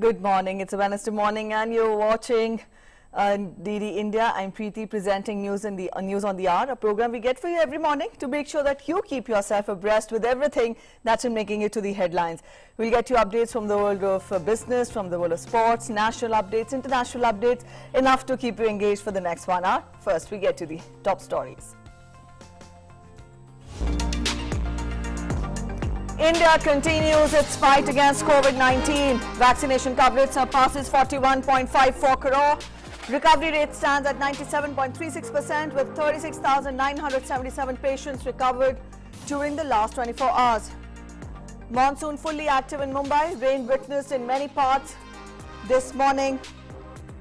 Good morning. It's a Wednesday morning and you're watching DD India. I'm Preeti presenting News on the Hour, a program we get for you every morning to make sure that you keep yourself abreast with everything that's in making it to the headlines. We'll get you updates from the world of business, from the world of sports, national updates, international updates, enough to keep you engaged for the next 1 hour. First, we get to the top stories. India continues its fight against COVID-19. Vaccination coverage surpasses 41.54 crore. Recovery rate stands at 97.36% with 36,977 patients recovered during the last 24 hours. Monsoon fully active in Mumbai. Rain witnessed in many parts this morning.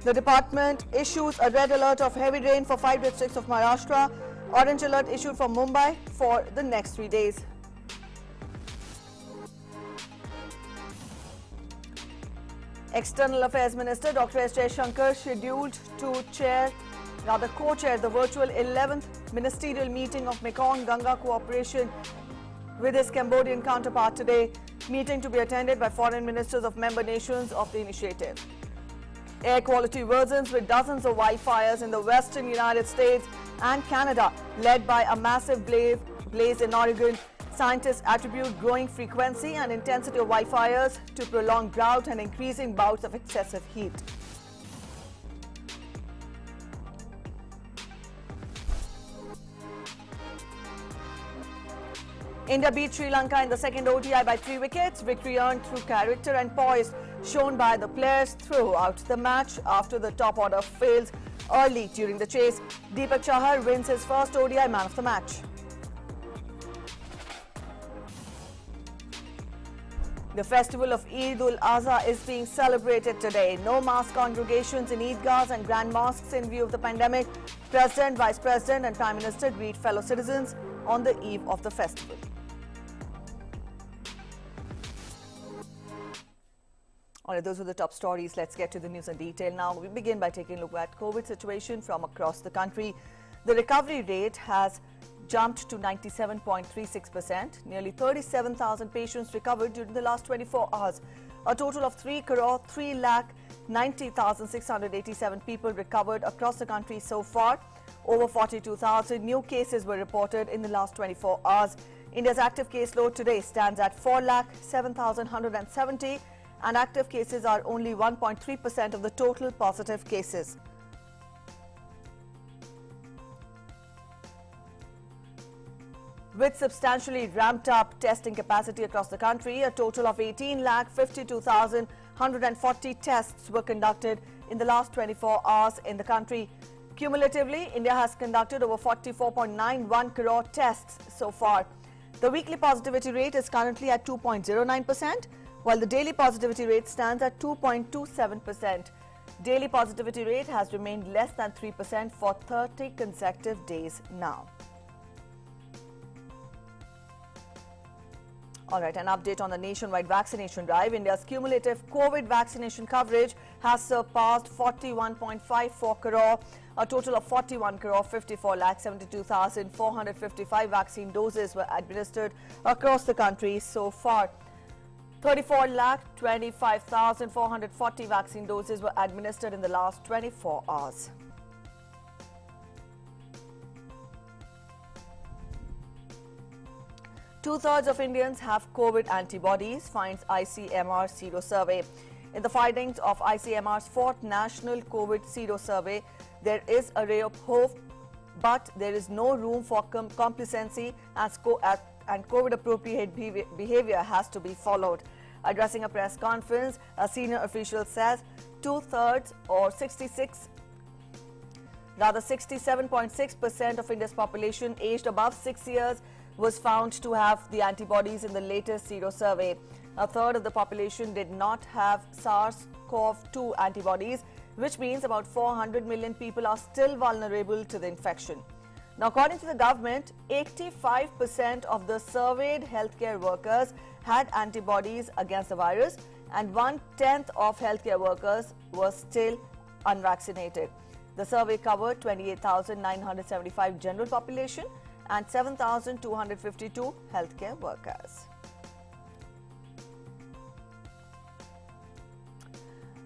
The department issues a red alert of heavy rain for 5 districts of Maharashtra. Orange alert issued for Mumbai for the next 3 days. External Affairs Minister Dr. S Jaishankar scheduled to co-chair the virtual 11th ministerial meeting of Mekong-Ganga cooperation with his Cambodian counterpart today. Meeting to be attended by foreign ministers of member nations of the initiative. Air quality worsens with dozens of wildfires in the western United States and Canada, led by a massive blaze in Oregon. Scientists attribute growing frequency and intensity of wildfires to prolonged drought and increasing bouts of excessive heat. India beat Sri Lanka in the second ODI by 3 wickets. Victory earned through character and poise shown by the players throughout the match after the top order fails early during the chase. Deepak Chahar wins his first ODI man of the match. The festival of Eid-ul-Azha is being celebrated today. No mass congregations in Eidgahs and grand mosques in view of the pandemic. President, Vice President and Prime Minister greet fellow citizens on the eve of the festival. All right, those were the top stories. Let's get to the news in detail now. We begin by taking a look at COVID situation from across the country. The recovery rate has jumped to 97.36%. Nearly 37,000 patients recovered during the last 24 hours. A total of 3,90,687 people recovered across the country so far. Over 42,000 new cases were reported in the last 24 hours. India's active case load today stands at 4,07,170 and active cases are only 1.3% of the total positive cases. With substantially ramped up testing capacity across the country, a total of 18,52,140 tests were conducted in the last 24 hours in the country. Cumulatively, India has conducted over 44.91 crore tests so far. The weekly positivity rate is currently at 2.09%, while the daily positivity rate stands at 2.27%. Daily positivity rate has remained less than 3% for 30 consecutive days now. All right, an update on the nationwide vaccination drive. India's cumulative COVID vaccination coverage has surpassed 41.54 crore. A total of 41 crore 54,72,455 vaccine doses were administered across the country so far. 34,25,440 vaccine doses were administered in the last 24 hours. Two-thirds of Indians have COVID antibodies, finds ICMR Sero Survey. In the findings of ICMR's 4th National COVID Sero Survey, there is a ray of hope, but there is no room for complacency and COVID-appropriate behavior has to be followed. Addressing a press conference, a senior official says two-thirds or 67.6% of India's population aged above 6 years was found to have the antibodies in the latest Sero survey. A third of the population did not have SARS-CoV-2 antibodies, which means about 400 million people are still vulnerable to the infection. Now, according to the government, 85% of the surveyed healthcare workers had antibodies against the virus and 1/10 of healthcare workers were still unvaccinated. The survey covered 28,975 general population and 7,252 healthcare workers.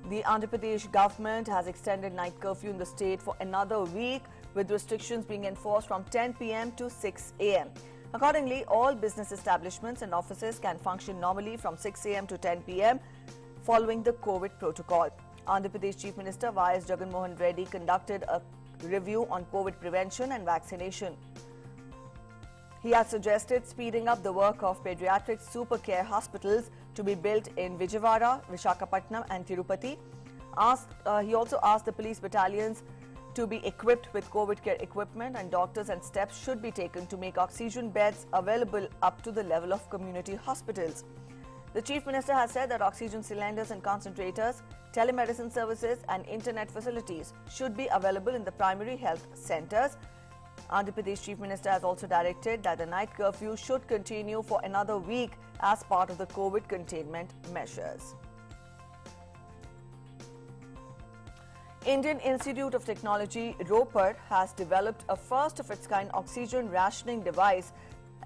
The Andhra Pradesh government has extended night curfew in the state for another week, with restrictions being enforced from 10 p.m. to 6 a.m. Accordingly, all business establishments and offices can function normally from 6 a.m. to 10 p.m. following the COVID protocol. Andhra Pradesh Chief Minister Y.S. Jagan Mohan Reddy conducted a review on COVID prevention and vaccination. He has suggested speeding up the work of pediatric super care hospitals to be built in Vijayawada, Visakhapatnam and Tirupati. He also asked the police battalions to be equipped with COVID care equipment, and doctors and steps should be taken to make oxygen beds available up to the level of community hospitals. The Chief Minister has said that oxygen cylinders and concentrators, telemedicine services and internet facilities should be available in the primary health centres. Andhra Pradesh Chief Minister has also directed that the night curfew should continue for another week as part of the COVID containment measures. Indian Institute of Technology, ROPER, has developed a first-of-its-kind oxygen rationing device,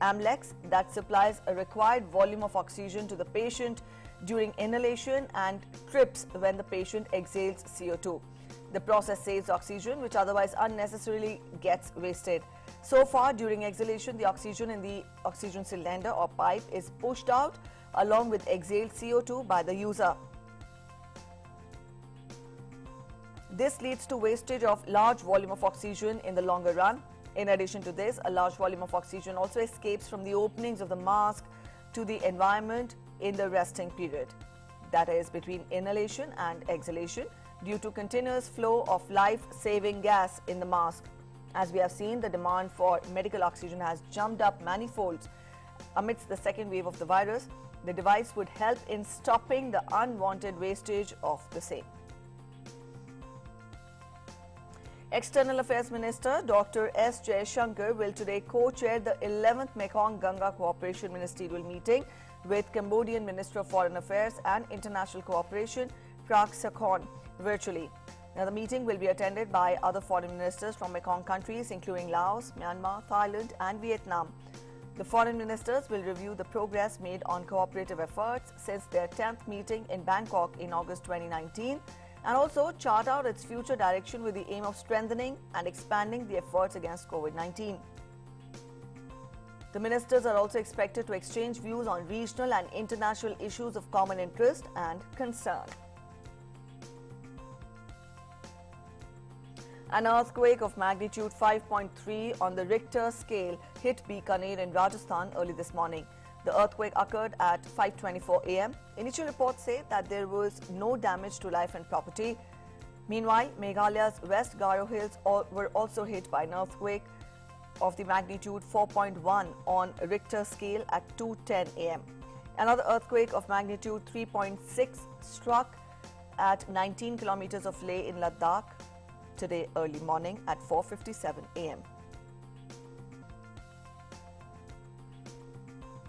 AMLEX, that supplies a required volume of oxygen to the patient during inhalation and trips when the patient exhales CO2. The process saves oxygen, which otherwise unnecessarily gets wasted. So far, during exhalation, the oxygen in the oxygen cylinder or pipe is pushed out along with exhaled CO2 by the user. This leads to wastage of large volume of oxygen in the longer run. In addition to this, a large volume of oxygen also escapes from the openings of the mask to the environment in the resting period, that is between inhalation and exhalation, due to continuous flow of life-saving gas in the mask. As we have seen, the demand for medical oxygen has jumped up manifolds amidst the second wave of the virus. The device would help in stopping the unwanted wastage of the same. External Affairs Minister Dr. S. Jaishankar will today co-chair the 11th Mekong-Ganga Cooperation Ministerial Meeting with Cambodian Minister of Foreign Affairs and International Cooperation, Prak Sakhon, virtually. Now, the meeting will be attended by other foreign ministers from Mekong countries, including Laos, Myanmar, Thailand and Vietnam. The foreign ministers will review the progress made on cooperative efforts since their 10th meeting in Bangkok in August 2019, and also chart out its future direction with the aim of strengthening and expanding the efforts against COVID-19. The ministers are also expected to exchange views on regional and international issues of common interest and concern. An earthquake of magnitude 5.3 on the Richter scale hit Bikaner in Rajasthan early this morning. The earthquake occurred at 5:24 a.m. Initial reports say that there was no damage to life and property. Meanwhile, Meghalaya's West Garo Hills were also hit by an earthquake of the magnitude 4.1 on Richter scale at 2:10 a.m. Another earthquake of magnitude 3.6 struck at 19 kilometers of Leh in Ladakh today early morning at 4:57 a.m.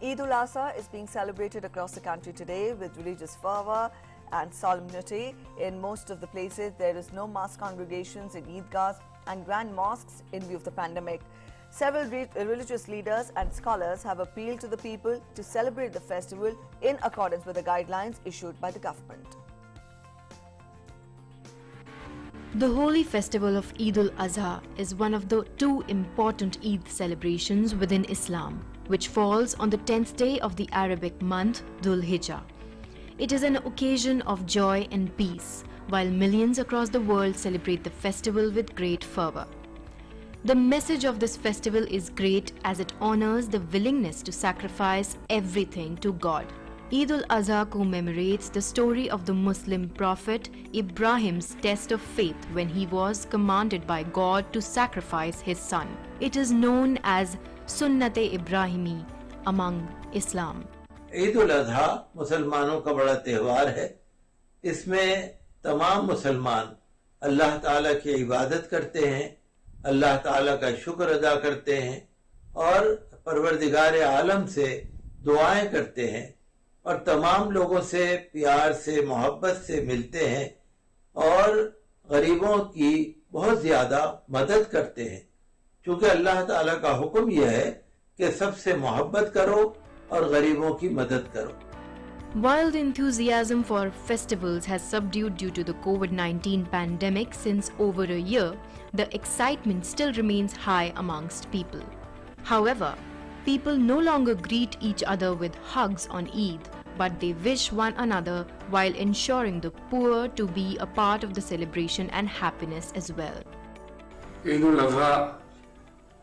Eid ul-Adha is being celebrated across the country today with religious fervour and solemnity. In most of the places, there is no mass congregations in Eidgahs and grand mosques in view of the pandemic. Several religious leaders and scholars have appealed to the people to celebrate the festival in accordance with the guidelines issued by the government. The holy festival of Eid ul-Adha is one of the two important Eid celebrations within Islam, which falls on the 10th day of the Arabic month Dhul Hijjah. It is an occasion of joy and peace, while millions across the world celebrate the festival with great fervour. The message of this festival is great as it honors the willingness to sacrifice everything to God. Eid ul-Adha commemorates the story of the Muslim prophet Ibrahim's test of faith when he was commanded by God to sacrifice his son. It is known as Sunnat-e Ibrahimi among Islam. Eid ul Azha मुसलमानों का बड़ा त्यौहार है। इसमें तमाम मुसलमान अल्लाह ताला की इबादत करते हैं, अल्लाह ताला का शुक्र अदा करते हैं और परवरदिगार आलम से दुआएं करते हैं और तमाम लोगों से प्यार से मोहब्बत से मिलते हैं और गरीबों की बहुत ज्यादा मदद करते हैं, क्योंकि अल्लाह ताला का हुक्म यह है कि सबसे मोहब्बत करो और गरीबों की मदद करो। While the enthusiasm for festivals has subdued due to the COVID-19 pandemic since over a year, the excitement still remains high amongst people. However, people no longer greet each other with hugs on Eid, but they wish one another while ensuring the poor to be a part of the celebration and happiness as well. Eid ul Azha,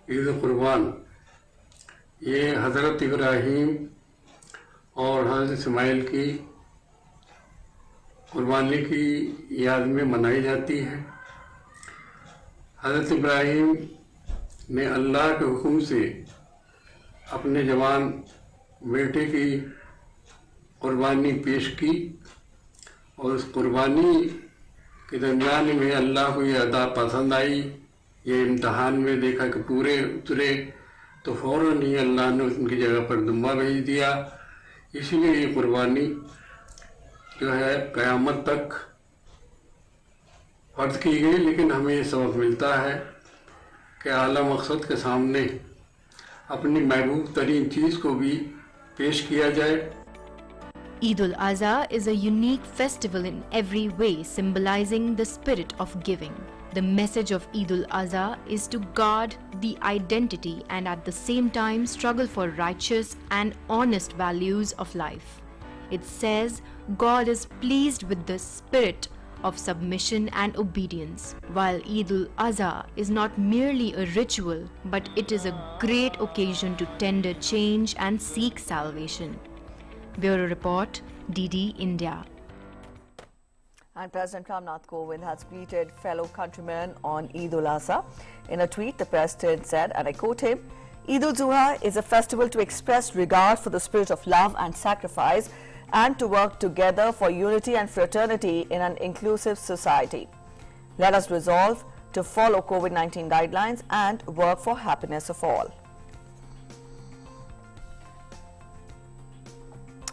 Eid कुर्बान, ये हज़रत इब्राहीम और हज़रत इस्माइल की कुर्बानी की याद में मनाई जाती है। हज़रत इब्राहीम ने अल्लाह के हुक्म से अपने जवान बेटे की कुर्बानी पेश की और उस कुर्बानी के दरमियान में अल्लाह को ये अदा पसंद आई। ये इम्तहान में देखा कि पूरे उतरे तो फ़ौरन ही अल्लाह ने उनकी जगह पर दुम्बा भेज दिया। इसीलिए ये कुर्बानी जो है क़यामत तक फ़र्ज़ की गई, लेकिन हमें ये सबक मिलता है कि आला मकसद के सामने अपनी महबूब तरीन चीज़ को भी पेश किया जाए। Eid al-Azha is a unique festival in every way, symbolizing the spirit of giving. The message of Eid al-Azha is to guard the identity and at the same time struggle for righteous and honest values of life. It says God is pleased with the spirit of submission and obedience, while Eid al-Azha is not merely a ritual, but it is a great occasion to tender change and seek salvation. Bureau Report, DD India. And President Ramnath Kovind has greeted fellow countrymen on Eid ul-Azha. In a tweet, the President said, and I quote him, Eid al-Zuha is a festival to express regard for the spirit of love and sacrifice and to work together for unity and fraternity in an inclusive society. Let us resolve to follow COVID-19 guidelines and work for happiness of all.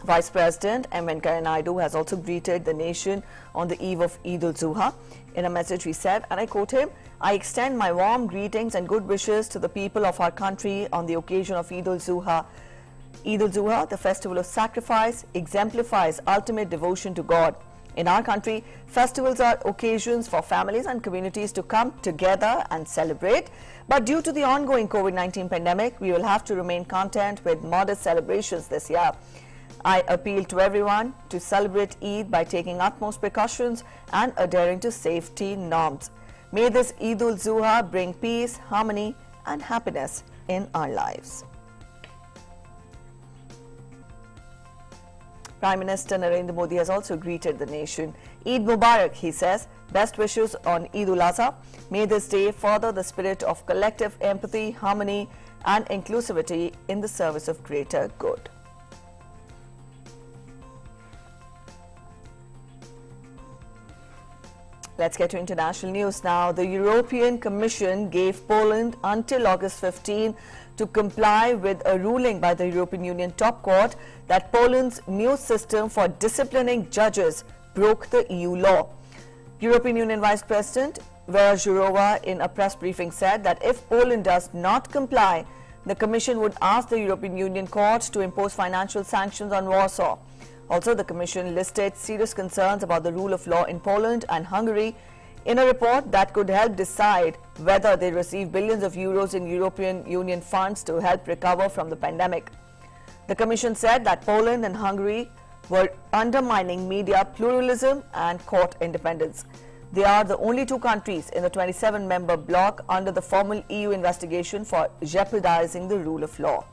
Vice President M. Venkaiah Naidu has also greeted the nation on the eve of Eid al-Zuha. In a message he said, and I quote him, I extend my warm greetings and good wishes to the people of our country on the occasion of Eid al-Zuha. Eid al-Zuha, the festival of sacrifice, exemplifies ultimate devotion to God. In our country, festivals are occasions for families and communities to come together and celebrate. But due to the ongoing COVID-19 pandemic, we will have to remain content with modest celebrations this year. I appeal to everyone to celebrate Eid by taking utmost precautions and adhering to safety norms. May this Eid al-Zuha bring peace, harmony and happiness in our lives. Prime Minister Narendra Modi has also greeted the nation. Eid Mubarak, he says. Best wishes on Eid ul-Azha. May this day further the spirit of collective empathy, harmony and inclusivity in the service of greater good. Let's get to international news now. The European Commission gave Poland until August 15 to comply with a ruling by the European Union top court that Poland's new system for disciplining judges broke the EU law. European Union Vice President Vera Jourova in a press briefing said that if Poland does not comply, the Commission would ask the European Union Court to impose financial sanctions on Warsaw. Also, the Commission listed serious concerns about the rule of law in Poland and Hungary in a report that could help decide whether they receive billions of euros in European Union funds to help recover from the pandemic. The Commission said that Poland and Hungary were undermining media pluralism and court independence. They are the only two countries in the 27-member bloc under the formal EU investigation for jeopardizing the rule of law.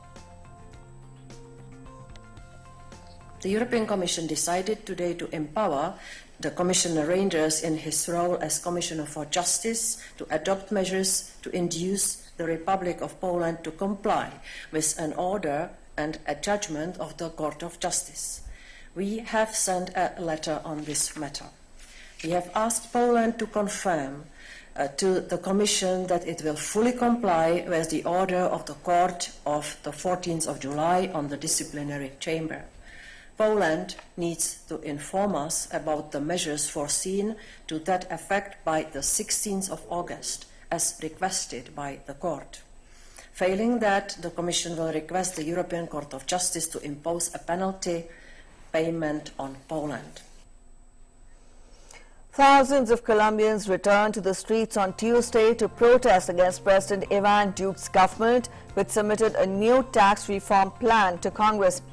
The European Commission decided today to empower the Commissioner Reynders in his role as Commissioner for Justice to adopt measures to induce the Republic of Poland to comply with an order and a judgment of the Court of Justice. We have sent a letter on this matter. We have asked Poland to confirm to the Commission that it will fully comply with the order of the Court of the 14th of July on the disciplinary chamber. Poland needs to inform us about the measures foreseen to that effect by the 16th of August, as requested by the Court. Failing that, the Commission will request the European Court of Justice to impose a penalty payment on Poland. Thousands of Colombians returned to the streets on Tuesday to protest against President Iván Duque's government, which submitted a new tax reform plan to Congress.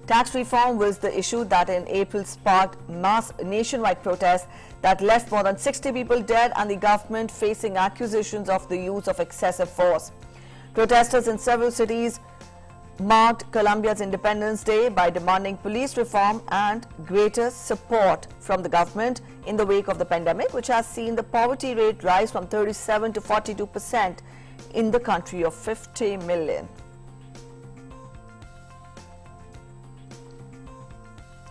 Tax reform was the issue that in April sparked mass nationwide protests that left more than 60 people dead and the government facing accusations of the use of excessive force. Protesters in several cities marked Colombia's Independence Day by demanding police reform and greater support from the government in the wake of the pandemic, which has seen the poverty rate rise from 37 to 42% in the country of 50 million.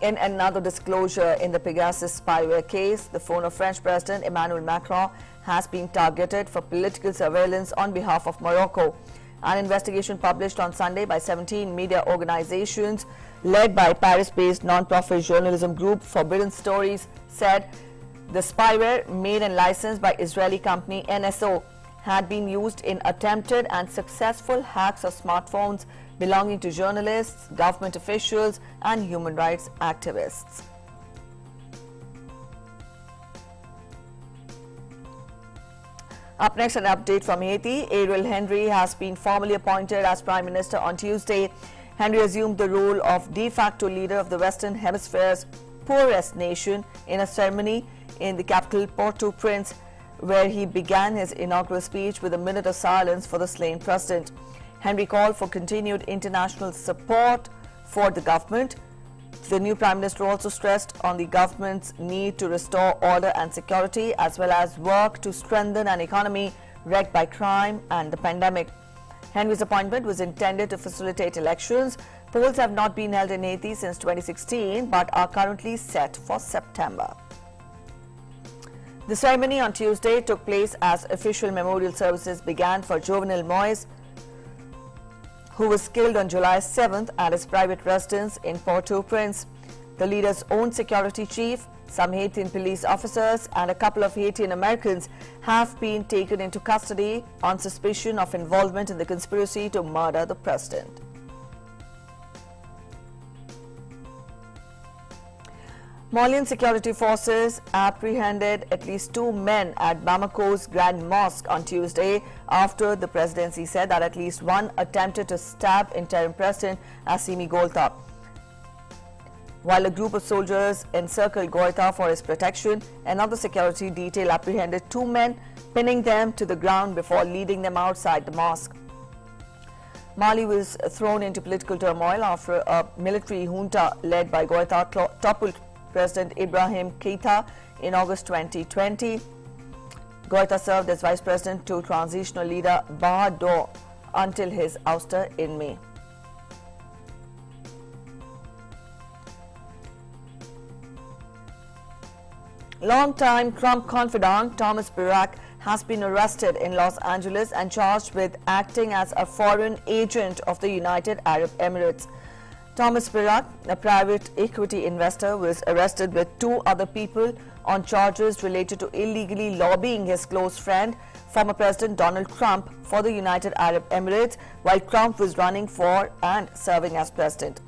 In another disclosure in the Pegasus spyware case, the phone of French President Emmanuel Macron has been targeted for political surveillance on behalf of Morocco. An investigation published on Sunday by 17 media organizations led by Paris-based non-profit journalism group Forbidden Stories said the spyware made and licensed by Israeli company NSO had been used in attempted and successful hacks of smartphones belonging to journalists, government officials and human rights activists. Up next, an update from Haiti. Ariel Henry has been formally appointed as Prime Minister on Tuesday. Henry assumed the role of de facto leader of the Western Hemisphere's poorest nation in a ceremony in the capital Port-au-Prince, where he began his inaugural speech with a minute of silence for the slain president. Henry called for continued international support for the government. The new Prime Minister also stressed on the government's need to restore order and security, as well as work to strengthen an economy wrecked by crime and the pandemic. Henry's appointment was intended to facilitate elections. Polls have not been held in Haiti since 2016, but are currently set for September. The ceremony on Tuesday took place as official memorial services began for Jovenel Moise, who was killed on July 7th at his private residence in Port-au-Prince. The leader's own security chief, some Haitian police officers and a couple of Haitian Americans have been taken into custody on suspicion of involvement in the conspiracy to murder the president. Malian security forces apprehended at least 2 men at Bamako's Grand Mosque on Tuesday after the presidency said that at least one attempted to stab interim President Assimi Goïta. While a group of soldiers encircled Goïta for his protection, another security detail apprehended 2 men, pinning them to the ground before leading them outside the mosque. Mali was thrown into political turmoil after a military junta led by Goïta toppled President Ibrahim Keïta in August 2020. Goïta served as vice president to transitional leader Bahadur until his ouster in May. Long-time Trump confidant Thomas Barack has been arrested in Los Angeles and charged with acting as a foreign agent of the United Arab Emirates. Thomas Barack, a private equity investor, was arrested with 2 other people on charges related to illegally lobbying his close friend, former President Donald Trump, for the United Arab Emirates while Trump was running for and serving as president.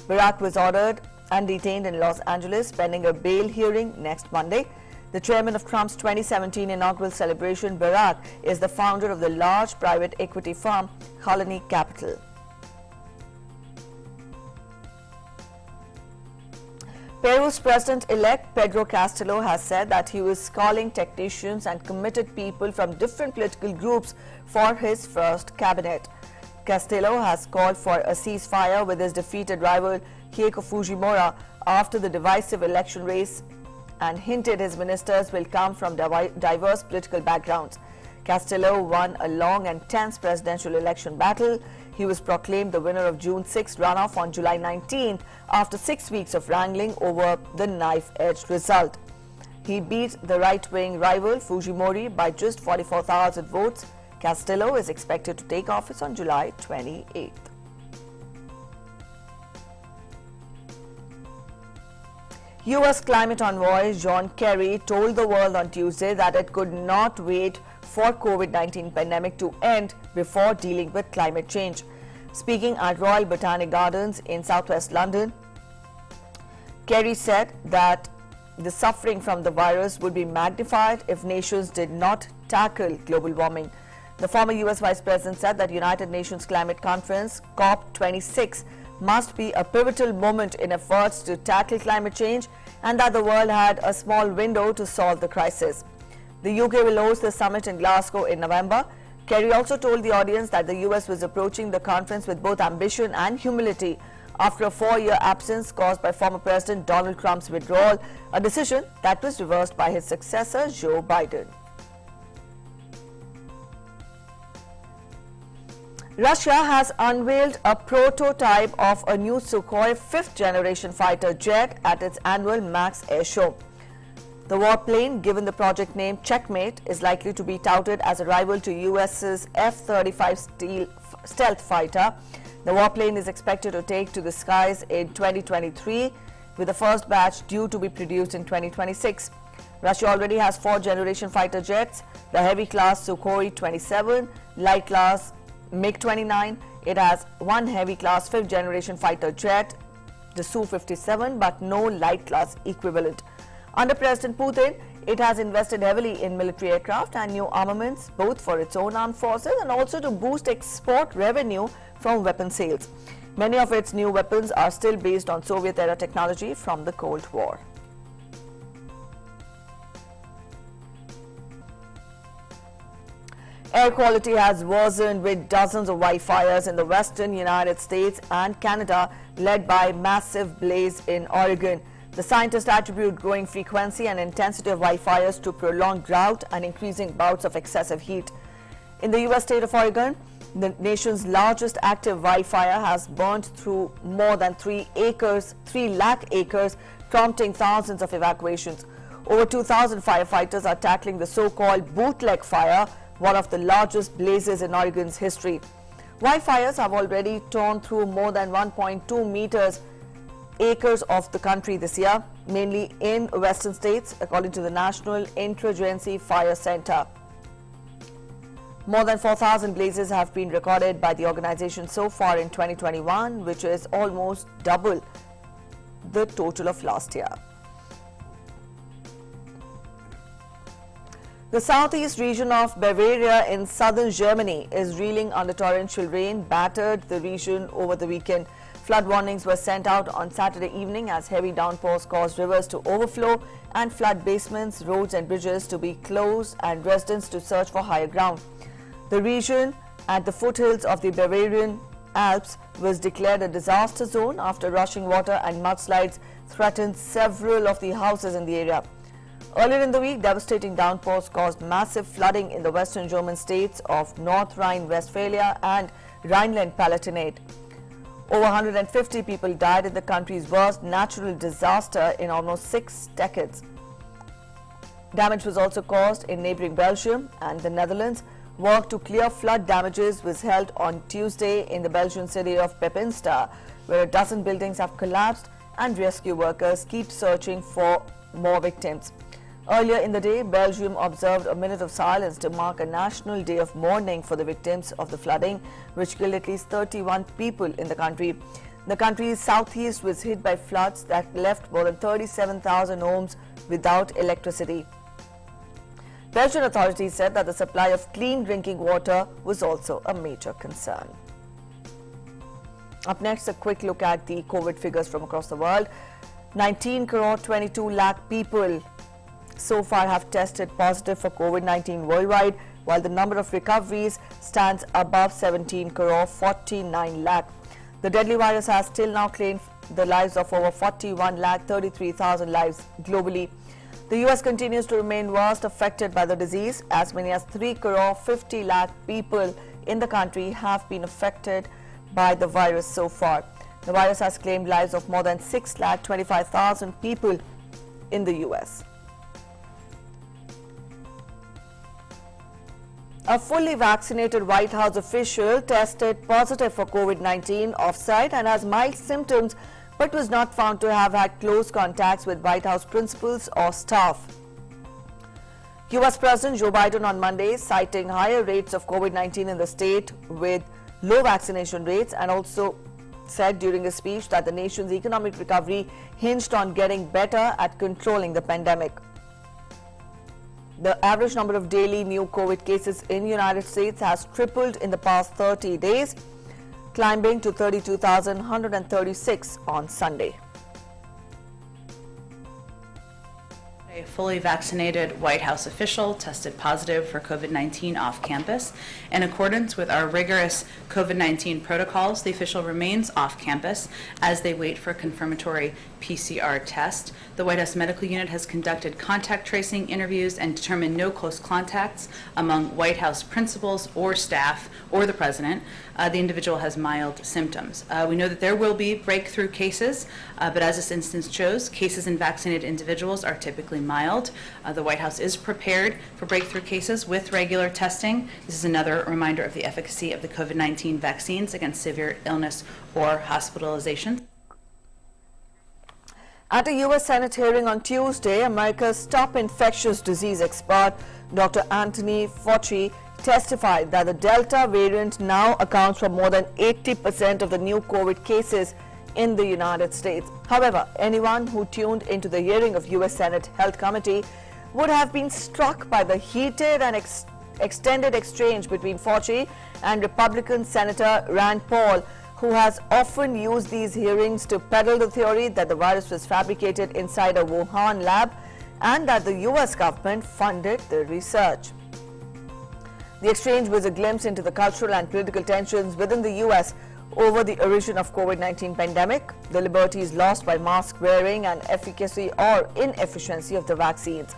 Barack was ordered and detained in Los Angeles pending a bail hearing next Monday. The chairman of Trump's 2017 inaugural celebration, Barack, is the founder of the large private equity firm Colony Capital. Peru's president-elect Pedro Castillo has said that he was calling technicians and committed people from different political groups for his first cabinet. Castillo has called for a ceasefire with his defeated rival Keiko Fujimori after the divisive election race and hinted his ministers will come from diverse political backgrounds. Castillo won a long and tense presidential election battle. He was proclaimed the winner of June 6 runoff on July 19th after 6 weeks of wrangling over the knife-edged result. He beat the right-wing rival Fujimori by just 44,000 votes. Castillo is expected to take office on July 28th. U.S. climate envoy John Kerry told the world on Tuesday that it could not wait for COVID-19 pandemic to end before dealing with climate change. Speaking at Royal Botanic Gardens in southwest London, Kerry said that the suffering from the virus would be magnified if nations did not tackle global warming. The former US Vice President said that United Nations Climate Conference COP26 must be a pivotal moment in efforts to tackle climate change and that the world had a small window to solve the crisis. The UK will host the summit in Glasgow in November. Kerry also told the audience that the US was approaching the conference with both ambition and humility after a 4-year absence caused by former President Donald Trump's withdrawal, a decision that was reversed by his successor Joe Biden. Russia has unveiled a prototype of a new Sukhoi 5th generation fighter jet at its annual MAX air show. The warplane, given the project name Checkmate, is likely to be touted as a rival to US's F-35 stealth fighter. The warplane is expected to take to the skies in 2023, with the first batch due to be produced in 2026. Russia already has 4 generation fighter jets, the heavy class Sukhoi 27, light class MiG-29. It has 1 heavy class 5th generation fighter jet, the Su-57, but no light class equivalent. Under President Putin, it has invested heavily in military aircraft and new armaments, both for its own armed forces and also to boost export revenue from weapon sales. Many of its new weapons are still based on Soviet-era technology from the Cold War. Air quality has worsened with dozens of wildfires in the western United States and Canada, led by massive blaze in Oregon. The scientists attribute growing frequency and intensity of wildfires to prolonged drought and increasing bouts of excessive heat. In the U.S. state of Oregon, the nation's largest active wildfire has burnt through more than 3 lakh acres, prompting thousands of evacuations. Over 2,000 firefighters are tackling the so-called bootleg fire, one of the largest blazes in Oregon's history. Wildfires have already torn through more than 1.2 acres of the country this year, mainly in western states, according to the National Interagency Fire Center. More than 4,000 blazes have been recorded by the organization so far in 2021, which is almost double the total of last year. The southeast region of Bavaria in southern Germany is reeling under torrential rain battered the region over the weekend. Flood warnings were sent out on Saturday evening as heavy downpours caused rivers to overflow and flood basements, roads and bridges to be closed and residents to search for higher ground. The region at the foothills of the Bavarian Alps was declared a disaster zone after rushing water and mudslides threatened several of the houses in the area. Earlier in the week, devastating downpours caused massive flooding in the western German states of North Rhine-Westphalia and Rhineland-Palatinate. Over 150 people died in the country's worst natural disaster in almost 6 decades. Damage was also caused in neighboring Belgium and the Netherlands. Work to clear flood damages was held on Tuesday in the Belgian city of Pepinster, where a dozen buildings have collapsed and rescue workers keep searching for more victims. Earlier in the day, Belgium observed a minute of silence to mark a national day of mourning for the victims of the flooding, which killed at least 31 people in the country. The country's southeast was hit by floods that left more than 37,000 homes without electricity. Belgian authorities said that the supply of clean drinking water was also a major concern. Up next, a quick look at the COVID figures from across the world. 19 crore 22 lakh people so far have tested positive for COVID-19 worldwide, while the number of recoveries stands above 17 crore 49 lakh. The deadly virus has till now claimed the lives of over 41 lakh 33,000 lives globally. The US continues to remain worst affected by the disease. As many as 3 crore 50 lakh people in the country have been affected by the virus so far. The virus has claimed lives of more than 6 lakh 25,000 people in the US. A fully vaccinated White House official tested positive for COVID-19 off-site and has mild symptoms, but was not found to have had close contacts with White House principals or staff. US President Joe Biden on Monday, citing higher rates of COVID-19 in the state with low vaccination rates and also said during a speech that the nation's economic recovery hinged on getting better at controlling the pandemic. The average number of daily new COVID cases in the United States has tripled in the past 30 days, climbing to 32,136 on Sunday. A fully vaccinated White House official tested positive for COVID-19 off campus. In accordance with our rigorous COVID-19 protocols, the official remains off campus as they wait for a confirmatory PCR test. The White House Medical Unit has conducted contact tracing interviews and determined no close contacts among White House principals or staff or the president. The individual has mild symptoms. We know that there will be breakthrough cases, but as this instance shows, cases in vaccinated individuals are typically mild. The White House is prepared for breakthrough cases with regular testing. This is another reminder of the efficacy of the COVID-19 vaccines against severe illness or hospitalization. At a U.S. Senate hearing on Tuesday, America's top infectious disease expert, Dr. Anthony Fauci, testified that the Delta variant now accounts for more than 80% of the new COVID cases in the United States. However, anyone who tuned into the hearing of U.S. Senate Health Committee would have been struck by the heated and extended exchange between Fauci and Republican Senator Rand Paul, who has often used these hearings to peddle the theory that the virus was fabricated inside a Wuhan lab and that the U.S. government funded the research. The exchange was a glimpse into the cultural and political tensions within the U.S. over the origin of COVID-19 pandemic, the liberties lost by mask wearing and efficacy or inefficiency of the vaccines.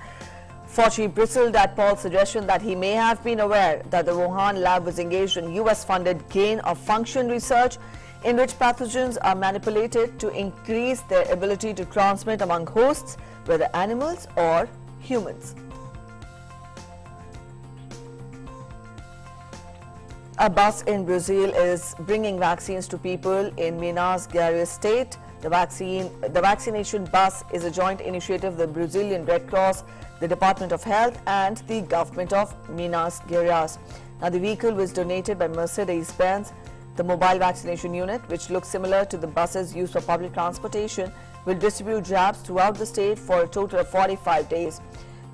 Fauci bristled at Paul's suggestion that he may have been aware that the Wuhan lab was engaged in U.S.-funded gain-of-function research in which pathogens are manipulated to increase their ability to transmit among hosts, whether animals or humans. A bus in Brazil is bringing vaccines to people in Minas Gerais state. The vaccination bus is a joint initiative of the Brazilian Red Cross, the Department of Health and the government of Minas Gerais. Now, the vehicle was donated by Mercedes-Benz. The mobile vaccination unit, which looks similar to the buses used for public transportation, will distribute jabs throughout the state for a total of 45 days.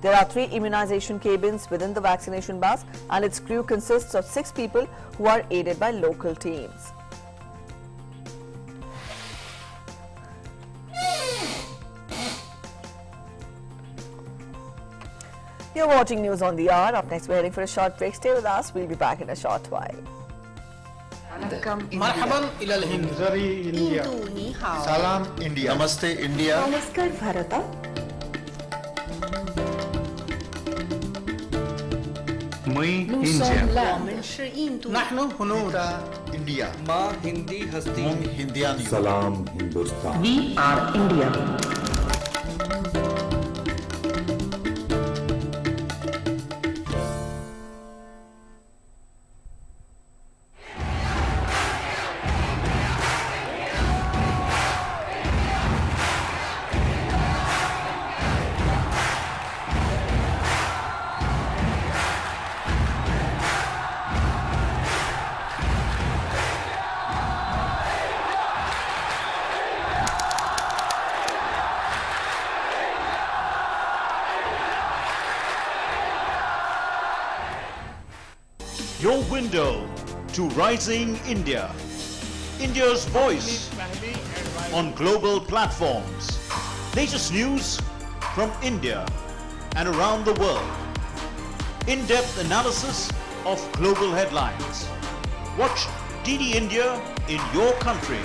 There are 3 immunization cabins within the vaccination bus, and its crew consists of 6 people who are aided by local teams. You're watching News on the Hour. Up next, we're heading for a short break. Stay with us. We'll be back in a short while. Marhaban ila al-Hind. Zari India. Salam India. Namaste India. Namaskar Bharata. Muy India. Nahnu Hunud. India. Ma Hindi Hasti. Hindiani. Salam Hindustan. We are India. Your window to rising India. India's voice on global platforms. Latest news from India and around the world. In-depth analysis of global headlines. Watch DD India in your country.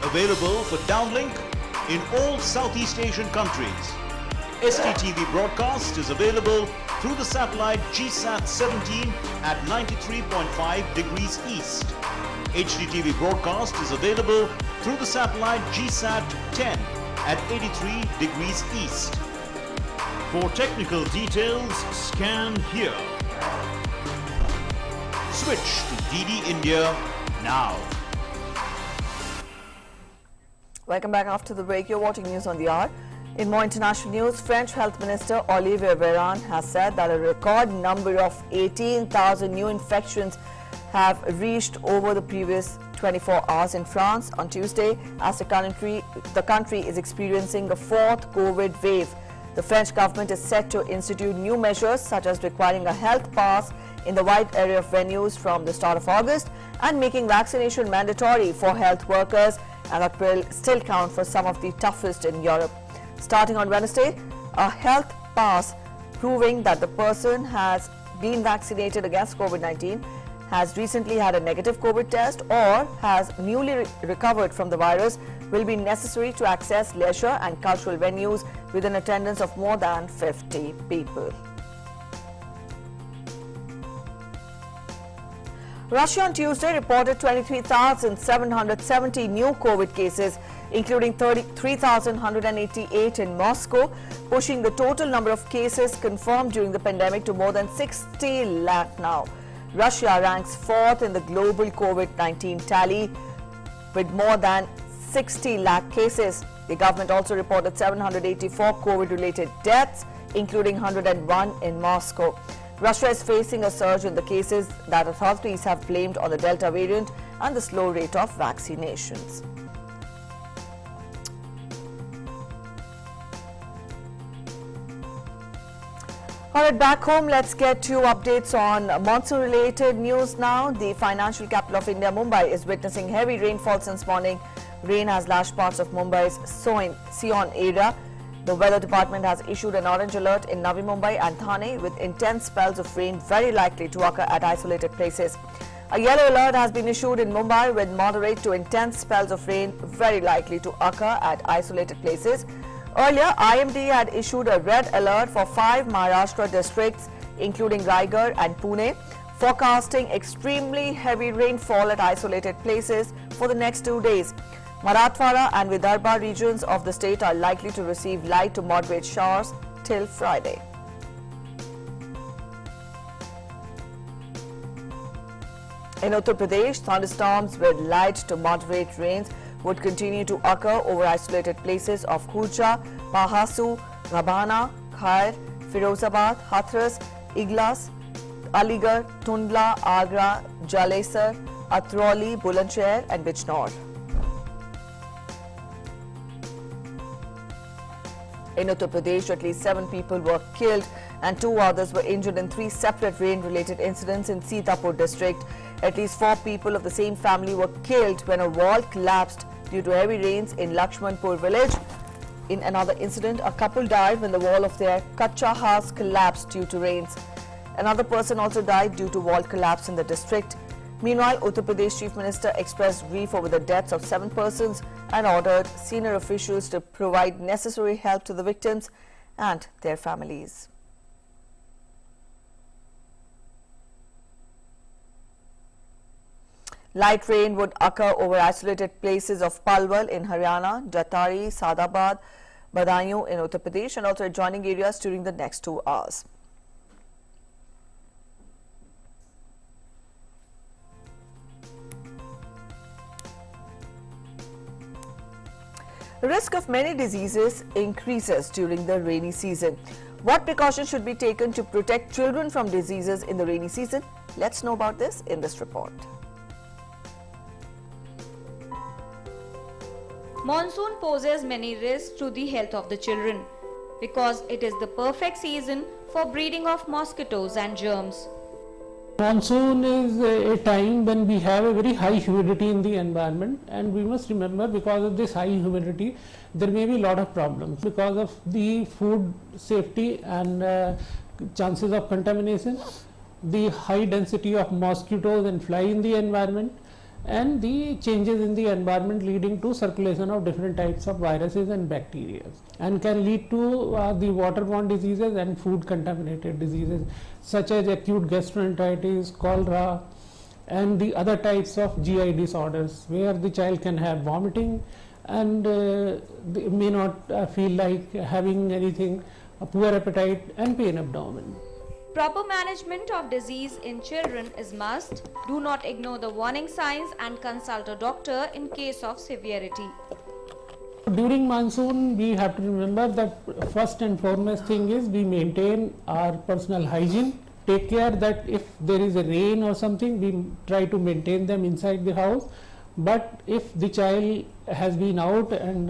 Available for downlink in all Southeast Asian countries. STTV broadcast is available through the satellite GSAT 17 at 93.5 degrees east. HDTV broadcast is available through the satellite GSAT 10 at 83 degrees east. For technical details, scan here. Switch to DD India now. Welcome back after the break. You're watching News on the Hour. In more international news, French Health Minister Olivier Véran has said that a record number of 18,000 new infections have reached over the previous 24 hours in France on Tuesday as the country is experiencing a fourth COVID wave. The French government is set to institute new measures such as requiring a health pass in the wide area of venues from the start of August and making vaccination mandatory for health workers, and that will still count for some of the toughest in Europe. Starting on Wednesday, a health pass proving that the person has been vaccinated against COVID-19, has recently had a negative COVID test or has newly recovered from the virus will be necessary to access leisure and cultural venues with an attendance of more than 50 people. Russia on Tuesday reported 23,770 new COVID cases, including 3,188 in Moscow, pushing the total number of cases confirmed during the pandemic to more than 60 lakh now. Russia ranks fourth in the global COVID-19 tally with more than 60 lakh cases. The government also reported 784 COVID-related deaths, including 101 in Moscow. Russia is facing a surge in the cases that authorities have blamed on the Delta variant and the slow rate of vaccinations. All right, back home, let's get to updates on monsoon-related news now. The financial capital of India, Mumbai, is witnessing heavy rainfall since morning. Rain has lashed parts of Mumbai's Sion area. The weather department has issued an orange alert in Navi Mumbai and Thane with intense spells of rain very likely to occur at isolated places. A yellow alert has been issued in Mumbai with moderate to intense spells of rain very likely to occur at isolated places. Earlier, IMD had issued a red alert for 5 Maharashtra districts, including Raigad and Pune, forecasting extremely heavy rainfall at isolated places for the next 2 days. Marathwada and Vidarbha regions of the state are likely to receive light to moderate showers till Friday. In Uttar Pradesh, thunderstorms with light to moderate rains would continue to occur over isolated places of Khurja, Pahasu, Rabana, Khair, Firozabad, Hathras, Iglas, Aligarh, Tundla, Agra, Jalesar, Atroli, Bulandshahr and Bijnor. In Uttar Pradesh, at least 7 people were killed and 2 others were injured in 3 separate rain-related incidents in Sitapur district. At least 4 people of the same family were killed when a wall collapsed due to heavy rains in Lakshmanpur village. In another incident, a couple died when the wall of their Kacha house collapsed due to rains. Another person also died due to wall collapse in the district. Meanwhile, Uttar Pradesh Chief Minister expressed grief over the deaths of 7 persons and ordered senior officials to provide necessary help to the victims and their families. Light rain would occur over isolated places of Palwal in Haryana, Datari, Sadabad, Badaयूं in Uttar Pradesh and also adjoining areas during the next 2 hours. The risk of many diseases increases during the rainy season. What precautions should be taken to protect children from diseases in the rainy season? Let's know about this in this report. Monsoon poses many risks to the health of the children because it is the perfect season for breeding of mosquitoes and germs. Monsoon is a time when we have a very high humidity in the environment, and we must remember because of this high humidity there may be a lot of problems because of the food safety and chances of contamination, the high density of mosquitoes and fly in the environment, and the changes in the environment leading to circulation of different types of viruses and bacteria, and can lead to the waterborne diseases and food contaminated diseases such as acute gastroenteritis, cholera and the other types of GI disorders where the child can have vomiting and they may not feel like having anything, a poor appetite and pain abdomen. Proper management of disease in children is must. Do not ignore the warning signs and consult a doctor in case of severity. During monsoon, we have to remember that first and foremost thing is we maintain our personal hygiene. Take care that if there is a rain or something, we try to maintain them inside the house. But if the child has been out and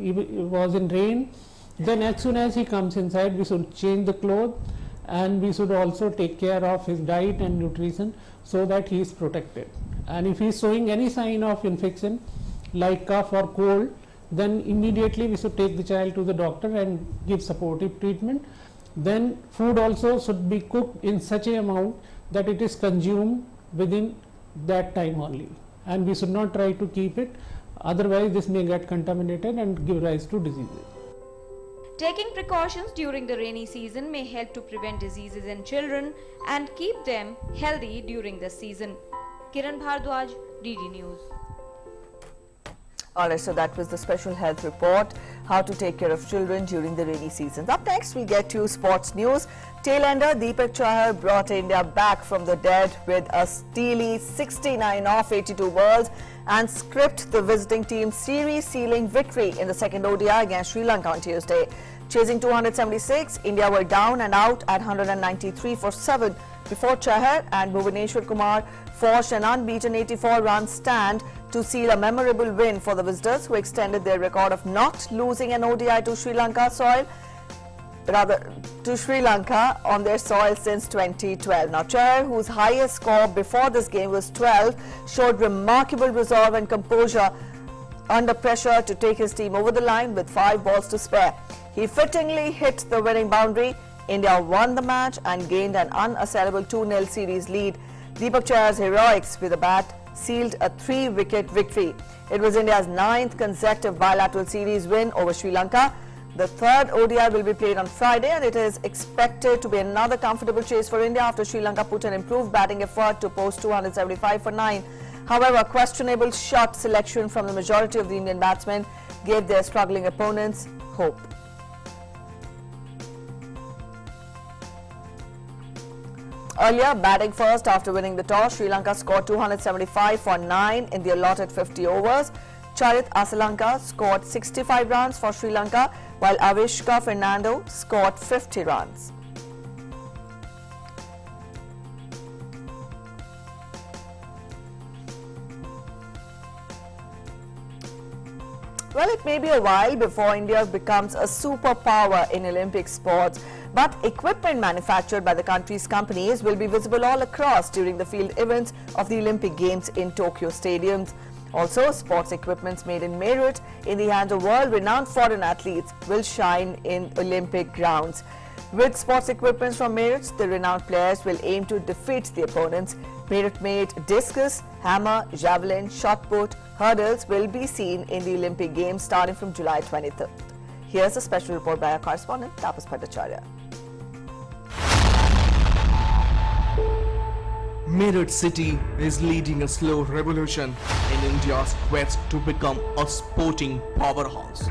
he was in rain, then as soon as he comes inside, we should change the clothes, and we should also take care of his diet and nutrition so that he is protected. And if he is showing any sign of infection like cough or cold, then immediately we should take the child to the doctor and give supportive treatment. Then food also should be cooked in such an amount that it is consumed within that time only, and we should not try to keep it, otherwise this may get contaminated and give rise to diseases. Taking precautions during the rainy season may help to prevent diseases in children and keep them healthy during the season. Kiran Bhardwaj, DD News. Alright, so that was the special health report, how to take care of children during the rainy seasons. Up next, we get to sports news. Tailender Deepak Chahar brought India back from the dead with a steely 69 off 82 balls and script the visiting team's series-sealing victory in the second ODI against Sri Lanka on Tuesday. Chasing 276, India were down and out at 193 for 7 before Chahar and Bhuvaneshwar Kumar forged an unbeaten 84-run stand to seal a memorable win for the visitors, who extended their record of not losing an ODI to Sri Lanka on their soil since 2012. Now, Chahar, whose highest score before this game was 12, showed remarkable resolve and composure under pressure to take his team over the line with 5 balls to spare. He fittingly hit the winning boundary. India won the match and gained an unassailable 2-0 series lead. Deepak Chahar's heroics with a bat sealed a 3-wicket victory. It was India's 9th consecutive bilateral series win over Sri Lanka. The third ODI will be played on Friday, and it is expected to be another comfortable chase for India after Sri Lanka put an improved batting effort to post 275 for 9. However, questionable shot selection from the majority of the Indian batsmen gave their struggling opponents hope. Earlier, batting first after winning the toss, Sri Lanka scored 275 for 9 in the allotted 50 overs. Charit Asalanka scored 65 runs for Sri Lanka, while Avishka Fernando scored 50 runs. Well, it may be a while before India becomes a superpower in Olympic sports, but equipment manufactured by the country's companies will be visible all across during the field events of the Olympic Games in Tokyo stadiums. Also, sports equipments made in Meerut in the hands of world-renowned foreign athletes will shine in Olympic grounds. With sports equipments from Meerut, the renowned players will aim to defeat the opponents. Meerut-made discus, hammer, javelin, shot put, hurdles will be seen in the Olympic Games starting from July 23rd. Here's a special report by our correspondent, Tapas Bhattacharya. Meerut city is leading a slow revolution in India's quest to become a sporting powerhouse.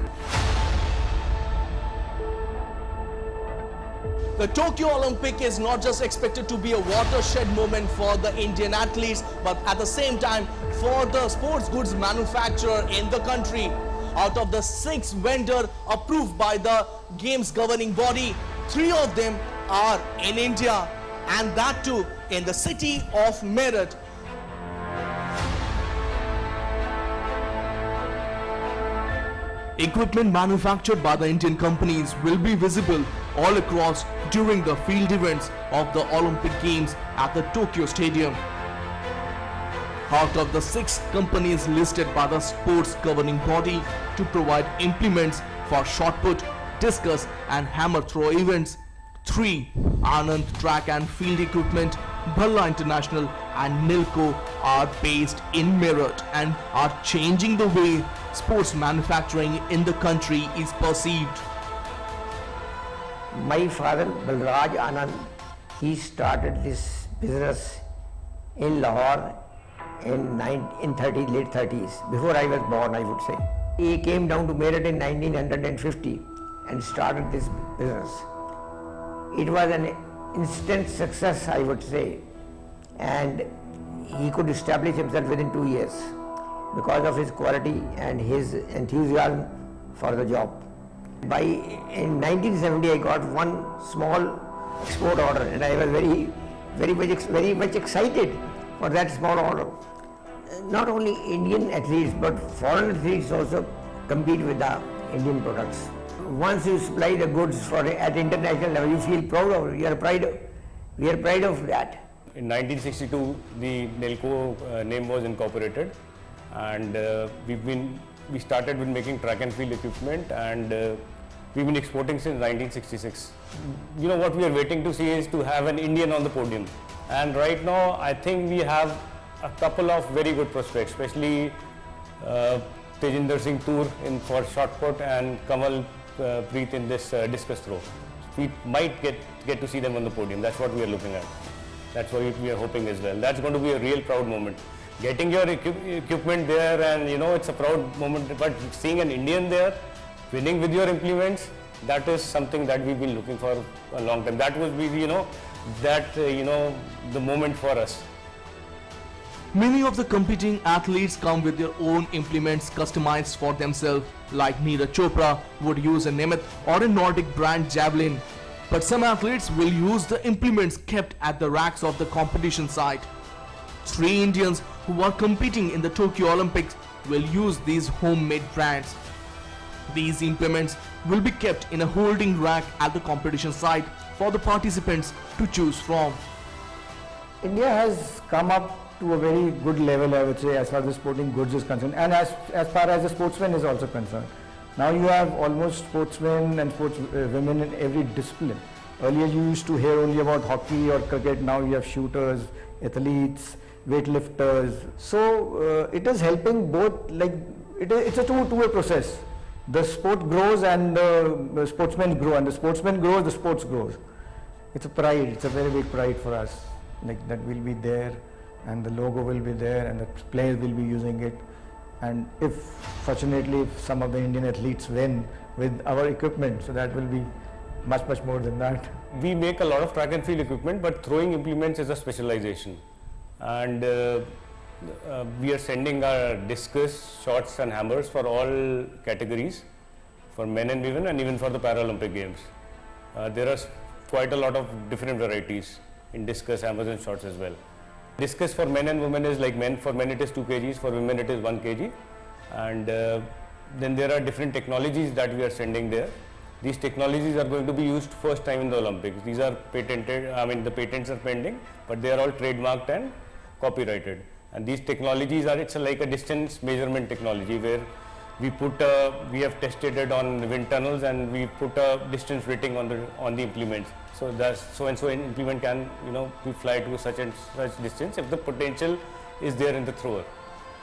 The Tokyo Olympic is not just expected to be a watershed moment for the Indian athletes, but at the same time for the sports goods manufacturer in the country. Out of the 6 vendors approved by the games governing body, 3 of them are in India, and that too in the city of Meerut. Equipment manufactured by the Indian companies will be visible all across during the field events of the Olympic Games at the Tokyo Stadium. Out of the 6 companies listed by the sports governing body to provide implements for shot put, discus and hammer throw events, 3 Anand Track and Field Equipment, Bhalla International and Nilco are based in Meerut and are changing the way sports manufacturing in the country is perceived. My father, Balraj Anand, he started this business in Lahore in late 30s, before I was born, I would say. He came down to Meerut in 1950 and started this business. It was an instant success, I would say, and he could establish himself within 2 years because of his quality and his enthusiasm for the job. In 1970, I got one small export order, and I was very much excited for that small order. not only Indian athletes but foreign athletes also compete with the Indian products. Once you supply the goods at international level, you feel proud of it. We are proud of that. In 1962, the Nelco name was incorporated, and we started with making track and field equipment, and we've been exporting since 1966. You know, what we are waiting to see is to have an Indian on the podium, and right now I think we have a couple of very good prospects, especially Tejinder Singh Toor for shot put and Kamal Preet in this discus throw. We might get to see them on the podium. That's what we are looking at. That's what we are hoping as well. That's going to be a real proud moment. Getting your equipment there, and you know, it's a proud moment, but seeing an Indian there, winning with your implements, that is something that we've been looking for a long time. That would be, the moment for us. Many of the competing athletes come with their own implements customized for themselves, like Neeraj Chopra would use a Nemeth or a Nordic brand javelin. But some athletes will use the implements kept at the racks of the competition site. 3 Indians who are competing in the Tokyo Olympics will use these homemade brands. These implements will be kept in a holding rack at the competition site for the participants to choose from. India has come up to a very good level, I would say, as far as the sporting goods is concerned, and as far as the sportsmen is also concerned. Now you have almost sportsmen and sportswomen in every discipline. Earlier you used to hear only about hockey or cricket. Now you have shooters, athletes, weightlifters. So it is helping both. It's a two-way process. The sport grows and the sportsmen grow, and the sportsmen grows, the sports grows. It's a pride. It's a very big pride for us. Like that will be there, and the logo will be there, and the players will be using it. And fortunately, if some of the Indian athletes win with our equipment, so that will be much more than that. We make a lot of track and field equipment, but throwing implements is a specialization. And we are sending our discus, shots and hammers for all categories, for men and women, and even for the Paralympic Games. There are quite a lot of different varieties in discus, hammers and shots as well. Discus for men and women is like for men it is 2 kgs, for women it is 1 kg. And then there are different technologies that we are sending there. These technologies are going to be used first time in the Olympics. These are patented, the patents are pending, but they are all trademarked and copyrighted. And these technologies it's like a distance measurement technology where we have tested it on wind tunnels, and we put a distance rating on the implements. So that's so and so an implement can we fly to such and such distance if the potential is there in the thrower.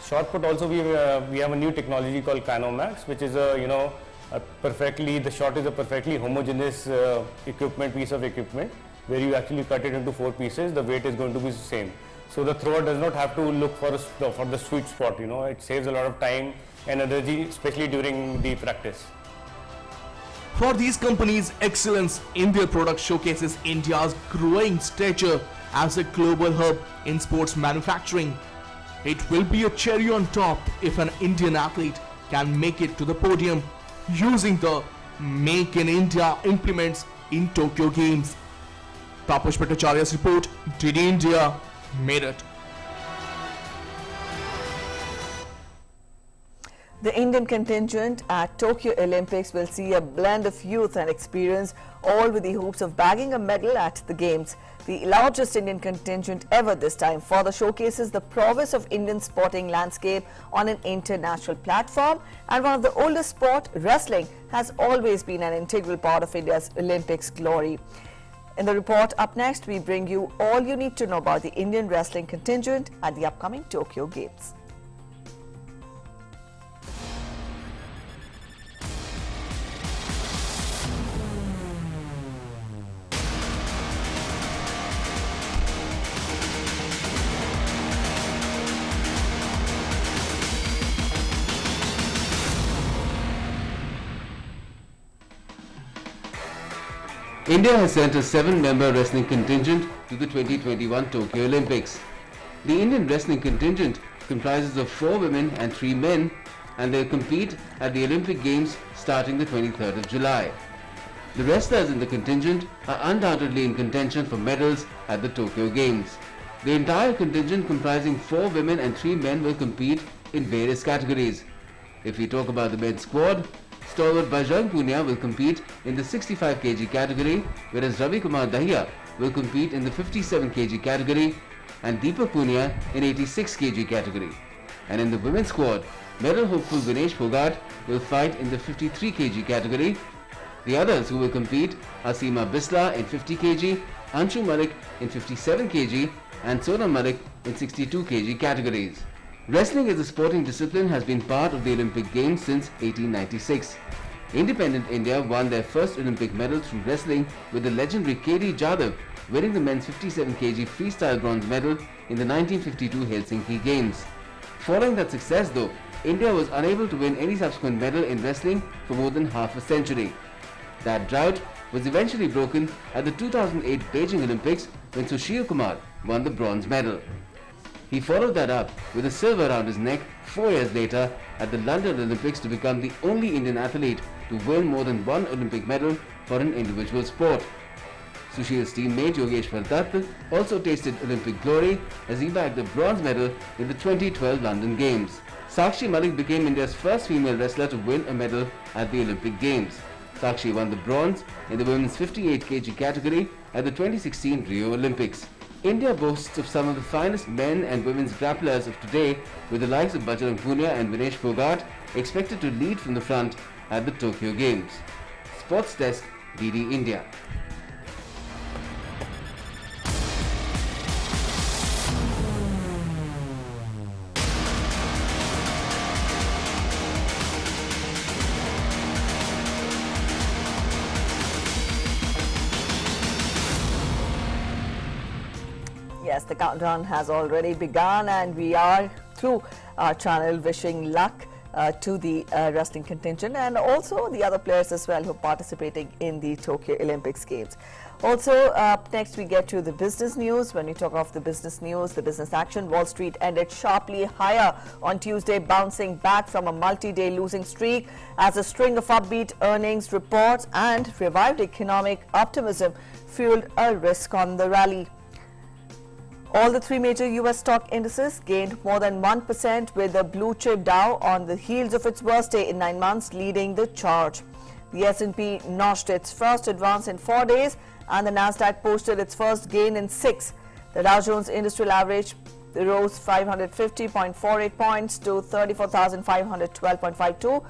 Shot put also we have a new technology called Canomax, which is the shot is a perfectly homogeneous piece of equipment where you actually cut it into 4 pieces. The weight is going to be the same. So the thrower does not have to look for the sweet spot. It saves a lot of time and energy, especially during the practice. For these companies, excellence in their product showcases India's growing stature as a global hub in sports manufacturing. It will be a cherry on top if an Indian athlete can make it to the podium using the Make in India implements in Tokyo Games. Tapash Bhattacharya's report, DD India, Meerut. The Indian contingent at Tokyo Olympics will see a blend of youth and experience, all with the hopes of bagging a medal at the Games. The largest Indian contingent ever this time further showcases the prowess of Indian sporting landscape on an international platform. And one of the oldest sport, wrestling, has always been an integral part of India's Olympics glory. In the report up next, we bring you all you need to know about the Indian wrestling contingent at the upcoming Tokyo Games. India has sent a 7-member wrestling contingent to the 2021 Tokyo Olympics. The Indian wrestling contingent comprises of 4 women and 3 men, and they'll compete at the Olympic Games starting the 23rd of July. The wrestlers in the contingent are undoubtedly in contention for medals at the Tokyo Games. The entire contingent comprising 4 women and 3 men will compete in various categories. If we talk about the men's squad, stalwart Bajrang Punia will compete in the 65 kg category, whereas Ravi Kumar Dahiya will compete in the 57 kg category and Deepak Punia in 86 kg category. And in the women's squad, medal hopeful Vinesh Phogat will fight in the 53 kg category. The others who will compete are Seema Bisla in 50 kg, Anshu Malik in 57 kg and Sonam Malik in 62 kg categories. Wrestling as a sporting discipline has been part of the Olympic Games since 1896. Independent India won their first Olympic medal through wrestling with the legendary K.D. Jadhav winning the men's 57 kg freestyle bronze medal in the 1952 Helsinki Games. Following that success though, India was unable to win any subsequent medal in wrestling for more than half a century. That drought was eventually broken at the 2008 Beijing Olympics when Sushil Kumar won the bronze medal. He followed that up with a silver around his neck 4 years later at the London Olympics to become the only Indian athlete to win more than one Olympic medal for an individual sport. Sushil's teammate Yogeshwar Dutt also tasted Olympic glory as he bagged the bronze medal in the 2012 London Games. Sakshi Malik became India's first female wrestler to win a medal at the Olympic Games. Sakshi won the bronze in the women's 58 kg category at the 2016 Rio Olympics. India boasts of some of the finest men and women's grapplers of today, with the likes of Bajrang Punia and Vinesh Phogat expected to lead from the front at the Tokyo Games. Sports Desk, DD India. Yes, the countdown has already begun and we are through our channel wishing luck to the wrestling contingent and also the other players as well who are participating in the Tokyo Olympics Games. Also, up next we get to the business news. When we talk of the business news, the business action, Wall Street ended sharply higher on Tuesday, bouncing back from a multi-day losing streak as a string of upbeat earnings reports and revived economic optimism fueled a risk on the rally. All the 3 major US stock indices gained more than 1%, with the blue chip Dow on the heels of its worst day in 9 months leading the charge. The S&P notched its first advance in 4 days and the Nasdaq posted its first gain in 6. The Dow Jones Industrial Average rose 550.48 points to 34,512.52.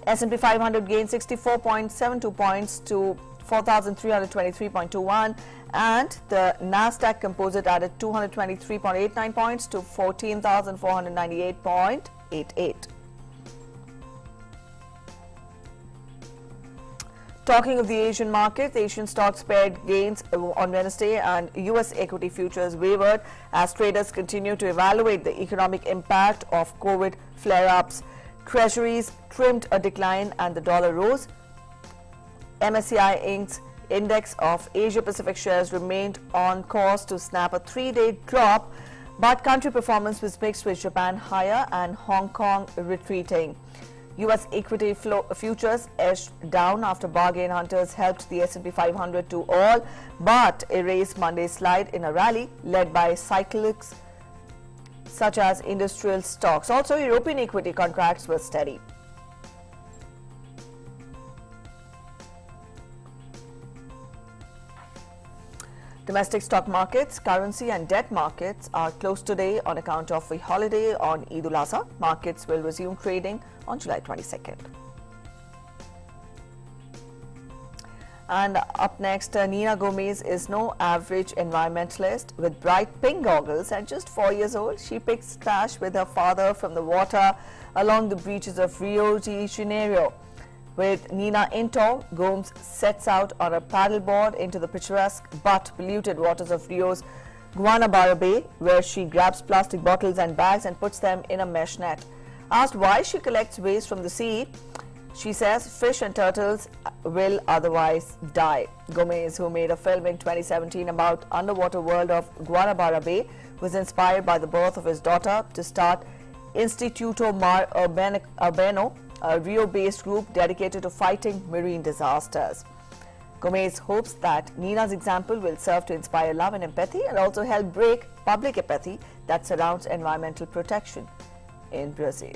S&P 500 gained 64.72 points to 4,323.21 and the Nasdaq Composite added 223.89 points to 14,498.88. Talking of the Asian market, Asian stocks paired gains on Wednesday and US equity futures wavered as traders continue to evaluate the economic impact of COVID flare-ups. Treasuries trimmed a decline and the dollar rose. MSCI Inc.'s index of Asia-Pacific shares remained on course to snap a 3-day drop, but country performance was mixed, with Japan higher and Hong Kong retreating. U.S. equity futures edged down after bargain hunters helped the S&P 500 to all but erased Monday's slide in a rally led by cyclics such as industrial stocks. Also, European equity contracts were steady. Domestic stock markets, currency and debt markets are closed today on account of a holiday on Eid ul-Azha. Markets will resume trading on July 22nd. And up next, Nina Gomez is no average environmentalist. With bright pink goggles and just 4 years old, she picks trash with her father from the water along the beaches of Rio de Janeiro. With Nina in tow, Gomes sets out on a paddleboard into the picturesque but polluted waters of Rio's Guanabara Bay, where she grabs plastic bottles and bags and puts them in a mesh net. Asked why she collects waste from the sea, she says fish and turtles will otherwise die. Gomez, who made a film in 2017 about underwater world of Guanabara Bay, was inspired by the birth of his daughter to start Instituto Mar Urbano, a Rio-based group dedicated to fighting marine disasters. Gomez hopes that Nina's example will serve to inspire love and empathy and also help break public apathy that surrounds environmental protection in Brazil.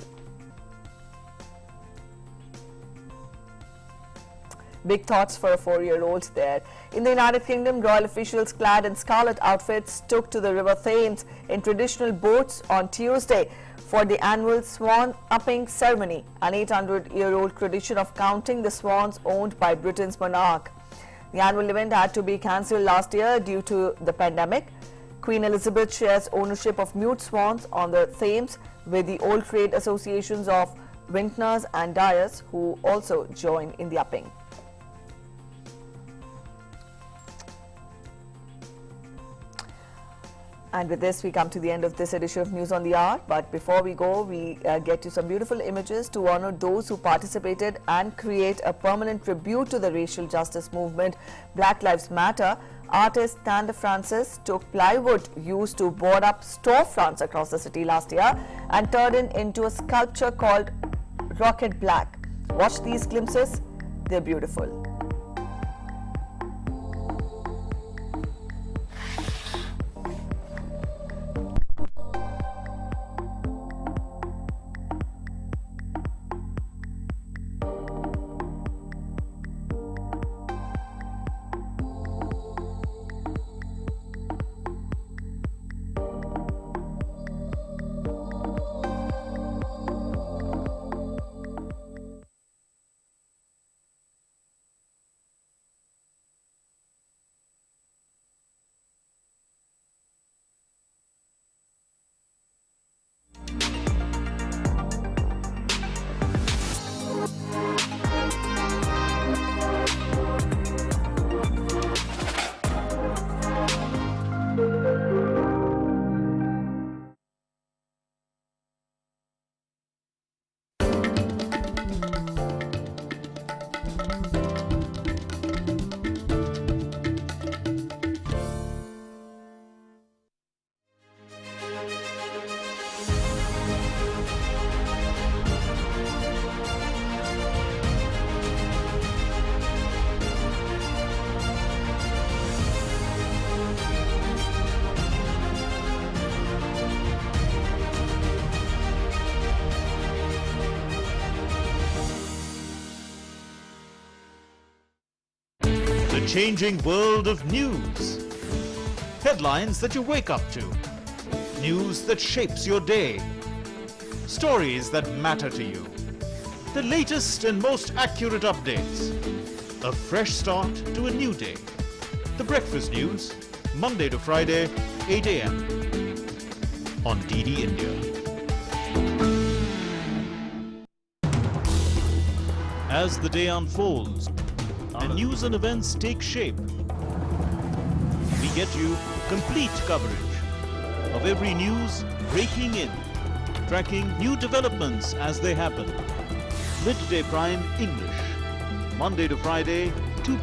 Big thoughts for a 4-year-old there. In the United Kingdom, royal officials clad in scarlet outfits took to the River Thames in traditional boats on Tuesday for the annual swan upping ceremony, an 800-year-old tradition of counting the swans owned by Britain's monarch. The annual event had to be cancelled last year due to the pandemic. Queen Elizabeth shares ownership of mute swans on the Thames with the old trade associations of vintners and dyers, who also join in the upping. And with this, we come to the end of this edition of News on the Hour. But before we go, we get to some beautiful images to honor those who participated and create a permanent tribute to the racial justice movement, Black Lives Matter. Artist Tanda Francis took plywood used to board up storefronts across the city last year and turned it into a sculpture called Rocket Black. Watch these glimpses, they're beautiful. Changing world of news. Headlines that you wake up to. News that shapes your day. Stories that matter to you. The latest and most accurate updates. A fresh start to a new day. The Breakfast News, Monday to Friday, 8 a.m. on DD India. As the day unfolds, and news and events take shape, we get you complete coverage of every news breaking in, tracking new developments as they happen. Midday Prime English, Monday to Friday, 2 p.m.